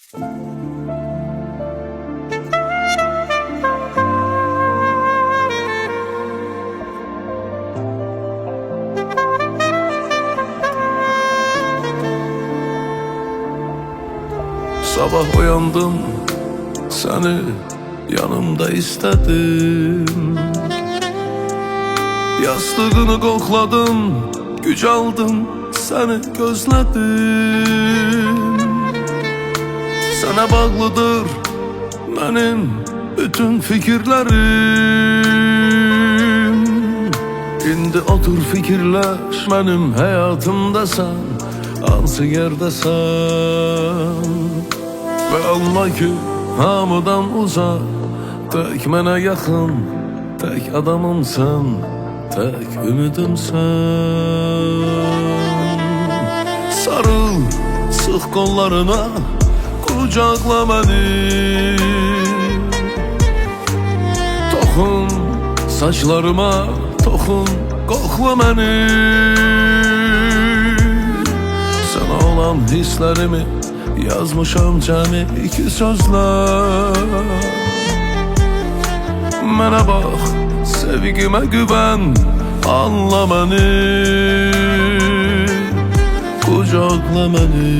Sabah uyandım, seni yanımda istedim. Yastığını kokladım, güc aldım, seni gözledim. Sana bağlıdır benim bütün fikirlerim. İndi otur fikirler, benim hayatımdasan, hansı yerdesən. Ve anla ki hamıdan uzak, tek mənə yaxın, tek adamımsan, tek ümidimsən. Sarıl, sıx qollarına, kucaqla məni. Toxun saçlarıma, toxun, qoxla məni. Sana olan hisslərimi yazmışam cəmi iki sözlər. Mənə bax, sevgimə güvən, anla məni, kucaqla məni.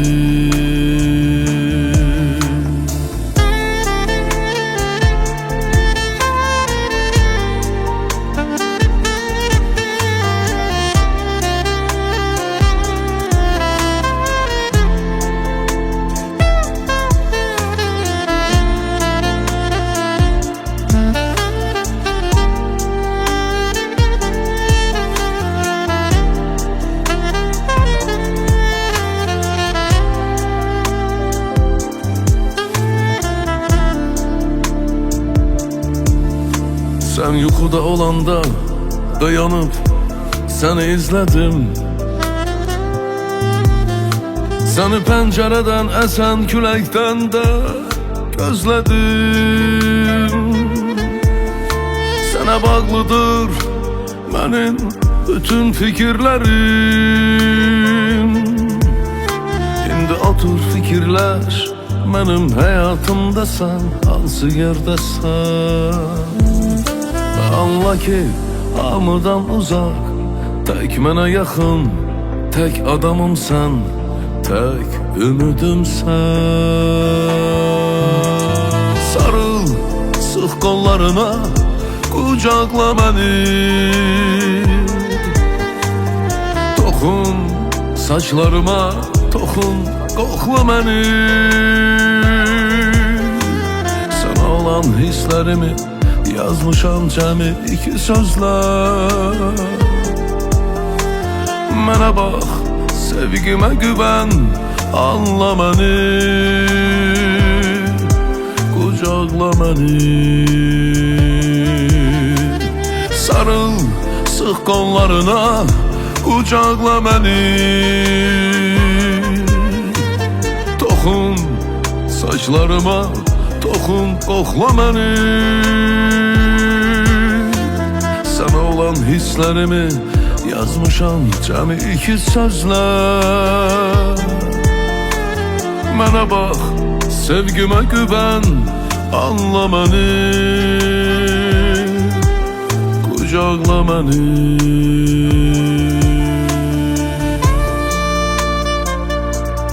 Sen yuxuda olanda dayanıp seni izledim. Seni pencereden esen küləkdən də gözledim. Sana bağlıdır benim bütün fikirlerim. İndi otur fikirler, benim hayatımdasan, hansı yerdesən. Anla ki hamıdan uzak, tek mənə yaxın, tek adamımsan, tek ümidimsən. Sarıl, sıx qollarına, kucaqla məni. Toxun saçlarıma, toxun, qoxla məni. Sana olan hisslərimi yazmışam cəmi iki sözlər. Mənə bax, sevgimə güvən, anla məni, kucaqla məni. Sarıl, sıx qollarına, kucaqla məni. Toxun saçlarıma, toxun, qoxla məni. Sana olan hisslərimi yazmışam cəmi iki sözlər. Mənə bax, sevgimə güvən, anla məni, kucaqla məni.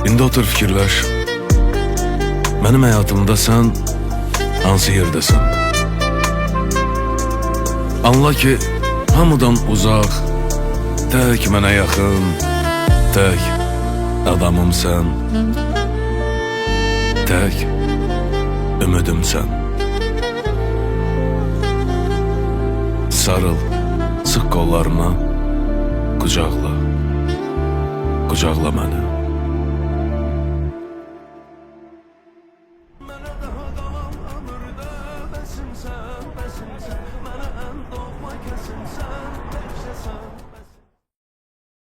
İndi otur fikirləş, benim hayatımda sen hansı yerdesin. Anla ki hamıdan uzak, tek mənə yaxın, tek adamımsan, tek ümidimsən. Sarıl, sıx qollarına, kucaqla, kucaqla məni.